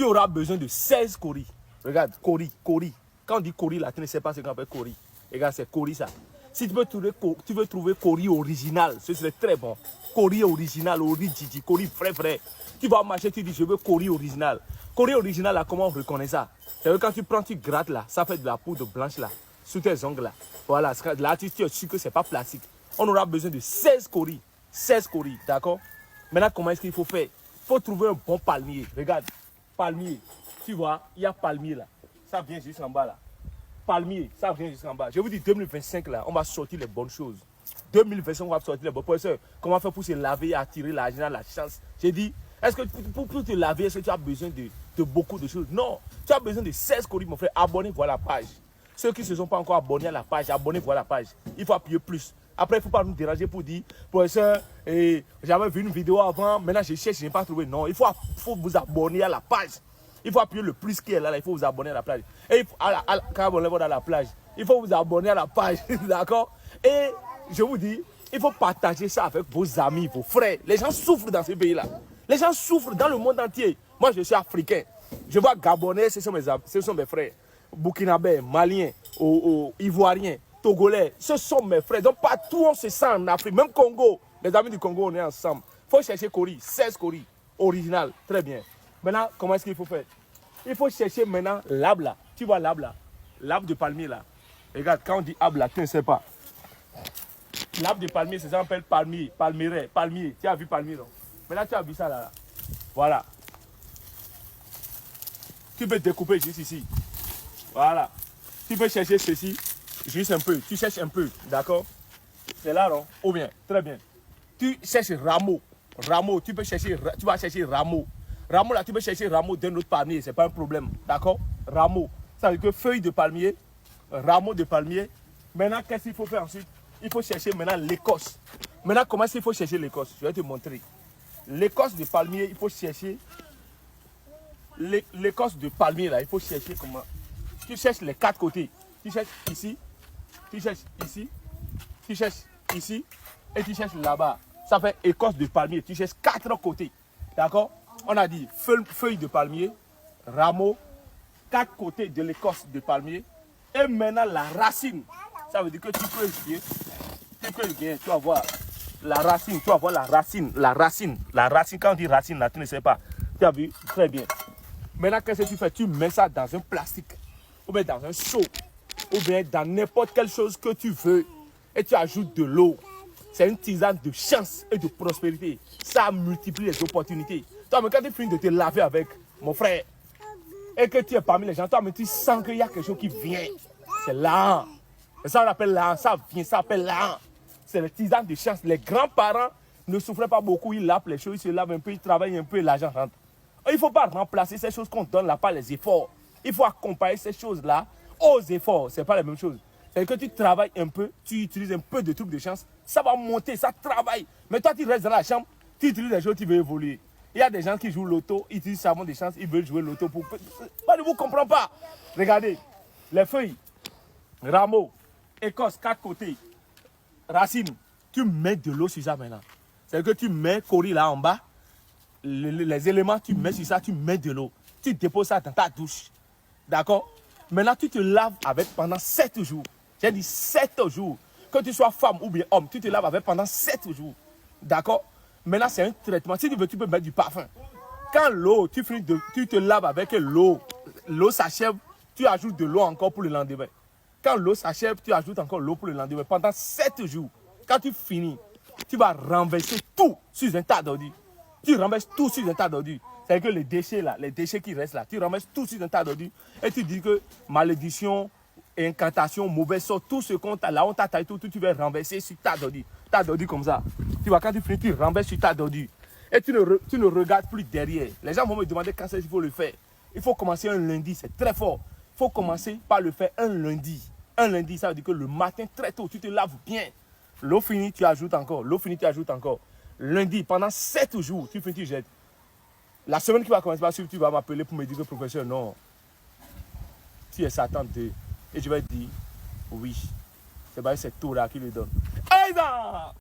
tu auras besoin de 16 coris. Regarde, coris. Quand on dit coris, là, tu ne sais pas ce qu'on appelle coris. Regarde, c'est coris ça. Si tu veux trouver coris original, ce serait très bon. Coris original, coris frais. Tu vas marcher, tu dis je veux coris original. Coris original, là, comment on reconnaît ça? C'est que quand tu prends, tu grattes là, ça fait de la poudre blanche là, sous tes ongles là. Voilà, là tu es sûr que ce n'est pas plastique. On aura besoin de 16 coris. 16 coris, d'accord? Maintenant, comment est-ce qu'il faut faire? Il faut trouver un bon palmier. Regarde, palmier. Tu vois, il y a palmier là. Ça vient jusqu'en bas là. Palmier, ça vient jusqu'en bas. Je vous dis 2025 là, on va sortir les bonnes choses. 2025, on va sortir les bonnes choses. Comment faire pour se laver et attirer l'argent, la chance? J'ai dit, est-ce que pour te laver, est-ce que tu as besoin de beaucoup de choses? Non, tu as besoin de 16 coris, mon frère. Abonnez-vous à la page. Ceux qui ne se sont pas encore abonnés à la page, abonnez-vous à la page. Il faut appuyer plus. Après, il ne faut pas nous déranger pour dire, professeur, j'avais vu une vidéo avant, maintenant je cherche, je n'ai pas trouvé. Non, il faut vous abonner à la page. Il faut appuyer le plus qui est là, il faut vous abonner à la plage. Et il faut, quand on va à la plage, il faut vous abonner à la page, d'accord? Et je vous dis, il faut partager ça avec vos amis, vos frères. Les gens souffrent dans ce pays-là. Les gens souffrent dans le monde entier. Moi, je suis africain. Je vois Gabonais, ce sont mes frères. Burkinabés, Maliens, Ivoiriens, Togolais, ce sont mes frères. Donc partout on se sent en Afrique, même Congo. Les amis du Congo, on est ensemble. Il faut chercher coris, 16 coris, original, très bien. Maintenant, comment est-ce qu'il faut faire? Il faut chercher maintenant l'arbre là. Tu vois l'arbre là? L'arbre de palmier là. Regarde, quand on dit arbre là, tu ne sais pas. L'arbre de palmier, c'est ça qu'on appelle palmier, palmier. Tu as vu palmier non? Maintenant, tu as vu ça là. Voilà. Tu peux découper juste ici. Voilà. Tu peux chercher ceci, juste un peu. Tu cherches un peu, d'accord? C'est là, non? Ou bien, très bien. Tu cherches rameau. Rameau, tu vas chercher rameau. Rameau, là, tu peux chercher rameau d'un autre palmier, c'est pas un problème, d'accord? Rameau. Ça veut dire que feuille de palmier, rameau de palmier. Maintenant, qu'est-ce qu'il faut faire ensuite? Il faut chercher maintenant l'écorce. Maintenant, comment est-ce qu'il faut chercher l'écorce? Je vais te montrer. L'écorce de palmier, il faut chercher. L'écorce de palmier, là, il faut chercher comment? Tu cherches les 4 côtés. Tu cherches ici, tu cherches ici, tu cherches ici et tu cherches là-bas. Ça fait écorce de palmier. Tu cherches 4 côtés. D'accord? On a dit feuille de palmier, rameau, 4 côtés de l'écorce de palmier et maintenant la racine. Ça veut dire que tu peux bien, tu vas voir la racine, la racine. Quand on dit racine, là, tu ne sais pas. Tu as vu? Très bien. Maintenant, qu'est-ce que tu fais? Tu mets ça dans un plastique, ou bien dans un seau, ou bien dans n'importe quelle chose que tu veux, et tu ajoutes de l'eau. C'est une tisane de chance et de prospérité. Ça multiplie les opportunités. Toi, mais quand tu finis de te laver avec mon frère, et que tu es parmi les gens, toi, mais tu sens qu'il y a quelque chose qui vient. C'est là. Et ça, on appelle là. Ça vient, ça appelle là. C'est les tisanes de chance. Les grands-parents ne souffraient pas beaucoup. Ils lavent les choses, ils se lavent un peu, ils travaillent un peu et l'argent rentre. Il ne faut pas remplacer ces choses qu'on donne là par les efforts. Il faut accompagner ces choses-là aux efforts. Ce n'est pas la même chose. C'est que tu travailles un peu, tu utilises un peu de trucs de chance, ça va monter, ça travaille. Mais toi, tu restes dans la chambre, tu utilises des choses, tu veux évoluer. Il y a des gens qui jouent l'auto, ils utilisent savon de chance, ils veulent jouer l'auto pour... Moi, je ne vous comprends pas. Regardez, les feuilles, rameaux, écorce, 4 côtés, racines, tu mets de l'eau sur ça maintenant. C'est que tu mets coris là en bas, les éléments, tu mets sur ça, tu mets de l'eau. Tu déposes ça dans ta douche. D'accord? Maintenant, tu te laves avec pendant 7 jours. J'ai dit 7 jours. Que tu sois femme ou bien homme, tu te laves avec pendant 7 jours. D'accord? Maintenant, c'est un traitement. Si tu veux, tu peux mettre du parfum. Quand l'eau, tu te laves avec l'eau, l'eau s'achève, tu ajoutes de l'eau encore pour le lendemain. Quand l'eau s'achève, tu ajoutes encore l'eau pour le lendemain. Pendant 7 jours. Quand tu finis, tu vas renverser tout sur un tas d'ordures. Tu renverses tout sur un tas d'ordures. C'est-à-dire que les déchets là, les déchets qui restent là, tu renverses tout sur un tas d'ordures. Et tu dis que malédiction, incantation, mauvais sort, tout ce qu'on t'a là, on t'a taillé tout, tu vas renverser sur tas d'ordures. Tas d'ordures comme ça. Tu vois, quand tu finis, tu renverses sur tas d'ordures. Et tu ne regardes plus derrière. Les gens vont me demander quand il faut le faire. Il faut commencer un lundi, c'est très fort. Il faut commencer par le faire un lundi. Un lundi, ça veut dire que le matin, très tôt, tu te laves bien. L'eau finie, tu ajoutes encore. L'eau finie, tu ajoutes encore. Lundi, pendant 7 jours, tu finis, tu jettes. La semaine qui va commencer par suivre, tu vas m'appeler pour me dire que professeur, non. Tu es Satan. Et je vais dire, oui. C'est Torah qui le donne. Aïda!